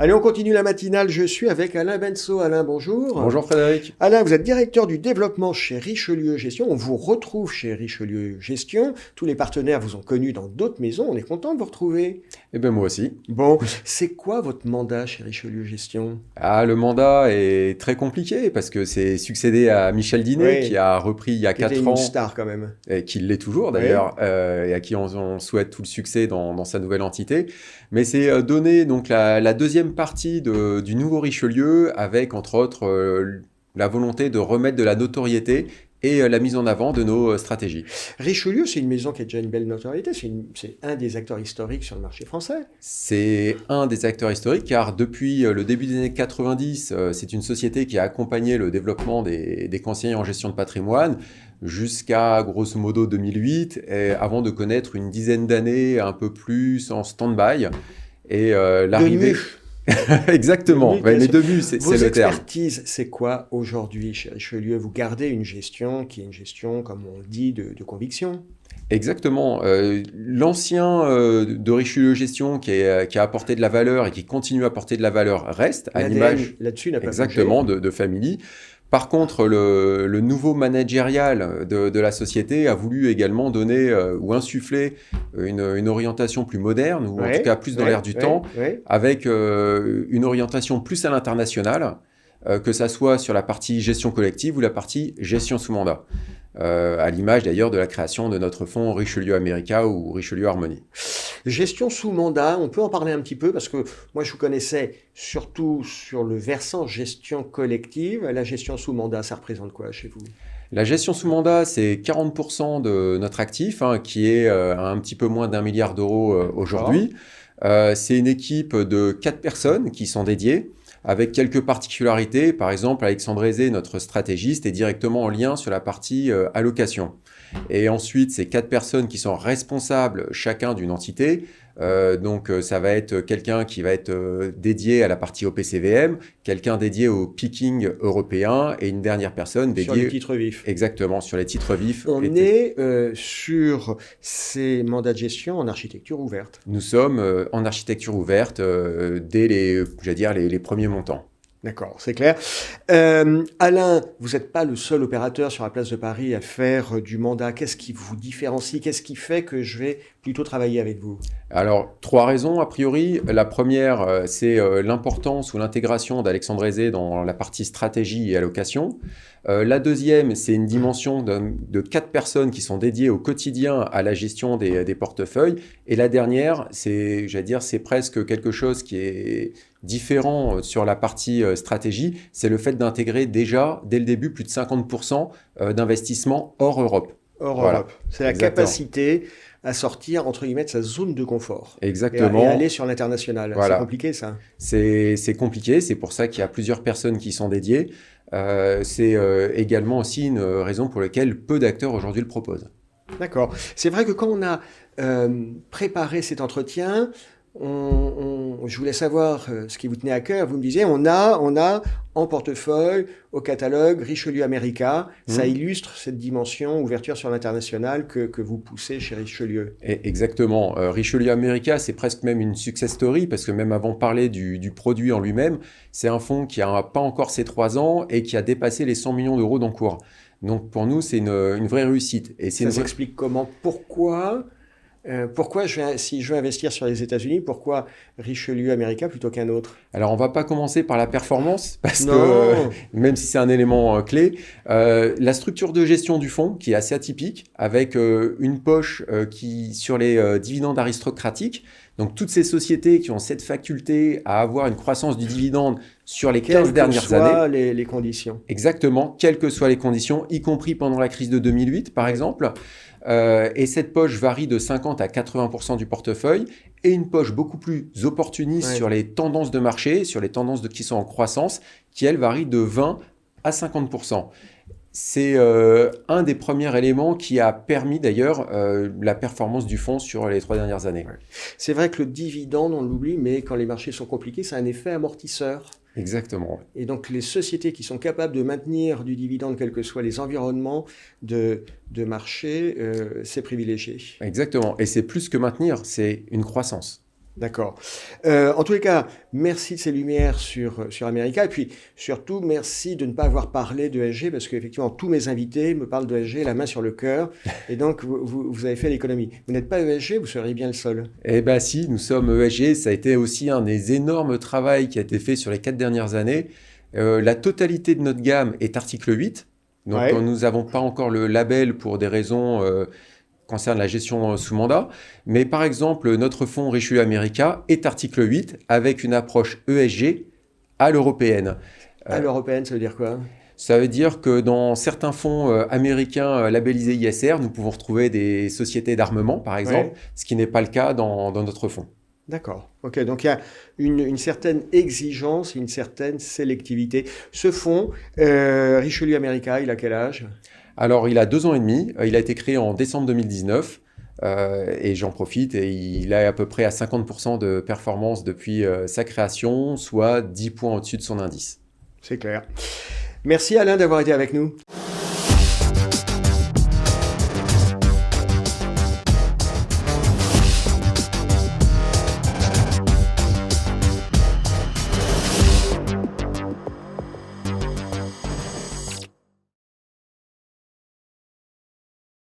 Allez, on continue la matinale. Je suis avec Alain Benso. Alain, bonjour. Bonjour Frédéric. Alain, vous êtes directeur du développement chez Richelieu Gestion. On vous retrouve chez Richelieu Gestion. Tous les partenaires vous ont connu dans d'autres maisons. On est content de vous retrouver. Eh bien moi aussi. Bon, c'est quoi votre mandat chez Richelieu Gestion? Le mandat est très compliqué parce que c'est succédé à Michel Dinet Oui. qui a repris il y a Qui était 4 une ans, star quand même. et qui l'est toujours d'ailleurs, et à qui on souhaite tout le succès dans sa nouvelle entité. Mais c'est donner donc la deuxième partie du nouveau Richelieu avec entre autres la volonté de remettre de la notoriété et la mise en avant de nos stratégies. Richelieu, c'est une maison qui a déjà une belle notoriété. C'est un des acteurs historiques sur le marché français. C'est un des acteurs historiques car depuis le début des années 90, c'est une société qui a accompagné le développement des conseillers en gestion de patrimoine jusqu'à grosso modo 2008, avant de connaître une dizaine d'années un peu plus en stand-by. Et l'arrivée... Exactement, mais de mu, c'est le terme. Vos expertises, c'est quoi aujourd'hui chez Richelieu? Vous gardez une gestion qui est une gestion, comme on le dit, de conviction. Exactement. L'ancien de Richelieu Gestion qui a apporté de la valeur et qui continue à apporter de la valeur reste à l'image là-dessus n'a pas exactement bougé. de Family. Par contre, le nouveau managérial de la société a voulu également donner ou insuffler une orientation plus moderne, ou en tout cas plus dans l'air du temps, avec une orientation plus à l'international, que ça soit sur la partie gestion collective ou la partie gestion sous mandat. À l'image d'ailleurs de la création de notre fonds Richelieu America ou Richelieu Harmony. Gestion sous mandat, on peut en parler un petit peu parce que moi je vous connaissais surtout sur le versant gestion collective. La gestion sous mandat, ça représente quoi chez vous? La gestion sous mandat, c'est 40% de notre actif, qui est à un petit peu moins d'1 milliard d'euros aujourd'hui. C'est une équipe de 4 personnes qui sont dédiées, avec quelques particularités. Par exemple, Alexandre Aizé, notre stratégiste, est directement en lien sur la partie allocation. Et ensuite, c'est 4 personnes qui sont responsables chacun d'une entité. Donc, ça va être quelqu'un qui va être dédié à la partie OPCVM, quelqu'un dédié au picking européen et une dernière personne dédiée... Sur les titres vifs. Exactement, sur les titres vifs. On est sur ces mandats de gestion en architecture ouverte. Nous sommes en architecture ouverte dès les premiers montants. D'accord, c'est clair. Alain, vous n'êtes pas le seul opérateur sur la place de Paris à faire du mandat. Qu'est-ce qui vous différencie? Qu'est-ce qui fait que je vais plutôt travailler avec vous? Alors, 3 raisons a priori. La première, c'est l'importance ou l'intégration d'Alexandre Aizé dans la partie stratégie et allocation. La deuxième, c'est une dimension de 4 personnes qui sont dédiées au quotidien à la gestion des portefeuilles. Et la dernière, c'est presque quelque chose qui est différent sur la partie stratégie, c'est le fait d'intégrer déjà, dès le début, plus de 50% d'investissement hors Europe. Hors Europe. C'est la capacité à sortir, entre guillemets, de sa zone de confort. Exactement. Et aller sur l'international. Voilà. C'est compliqué, ça. C'est compliqué, c'est pour ça qu'il y a plusieurs personnes qui sont dédiées. C'est également aussi une raison pour laquelle peu d'acteurs aujourd'hui le proposent. D'accord. C'est vrai que quand on a préparé cet entretien, je voulais savoir ce qui vous tenait à cœur. Vous me disiez, on a en portefeuille, au catalogue, Richelieu America. Ça illustre cette dimension ouverture sur l'international que vous poussez chez Richelieu. Exactement. Richelieu America, c'est presque même une success story, parce que même avant de parler du produit en lui-même, c'est un fonds qui n'a pas encore ses 3 ans et qui a dépassé les 100 millions d'euros d'encours. Donc pour nous, c'est une vraie réussite. Et ça s'explique comment? Pourquoi si je veux investir sur les États-Unis, pourquoi Richelieu America plutôt qu'un autre? Alors, on ne va pas commencer par la performance, parce que même si c'est un élément clé, la structure de gestion du fonds, qui est assez atypique, avec une poche qui, sur les dividendes aristocratiques, donc toutes ces sociétés qui ont cette faculté à avoir une croissance du dividende sur les 15 dernières années. Quelles que soient les conditions. Exactement, quelles que soient les conditions, y compris pendant la crise de 2008, par exemple. Et cette poche varie de 50 à 80% du portefeuille, et une poche beaucoup plus opportuniste sur les tendances de marché, sur les tendances qui sont en croissance, qui, elles, varient de 20 à 50%. C'est un des premiers éléments qui a permis d'ailleurs la performance du fonds sur les 3 dernières années. C'est vrai que le dividende, on l'oublie, mais quand les marchés sont compliqués, ça a un effet amortisseur. Exactement. Et donc les sociétés qui sont capables de maintenir du dividende, quels que soient les environnements de marché, c'est privilégié. Exactement. Et c'est plus que maintenir, c'est une croissance. D'accord. En tous les cas, merci de ces lumières sur America. Et puis, surtout, merci de ne pas avoir parlé de ESG, parce qu'effectivement, tous mes invités me parlent de ESG, la main sur le cœur. Et donc, vous avez fait l'économie. Vous n'êtes pas ESG, vous seriez bien le seul. Eh bien si, nous sommes ESG, ça a été aussi un des énormes travaux qui a été fait sur les 4 dernières années. La totalité de notre gamme est article 8, donc Ouais. nous n'avons pas encore le label pour des raisons concernant la gestion sous mandat, mais par exemple notre fonds Richelieu America est article 8 avec une approche ESG à l'européenne. À Euh, l'européenne, ça veut dire quoi? Ça veut dire que dans certains fonds américains labellisés ISR, nous pouvons retrouver des sociétés d'armement, par exemple, Ouais. ce qui n'est pas le cas dans notre fonds. D'accord. Ok, donc il y a une certaine exigence, une certaine sélectivité. Ce fonds, Richelieu America, il a quel âge? Alors, il a 2 ans et demi. Il a été créé en décembre 2019. Et j'en profite. Et il est à peu près à 50% de performance depuis sa création, soit 10 points au-dessus de son indice. C'est clair. Merci Alain d'avoir été avec nous.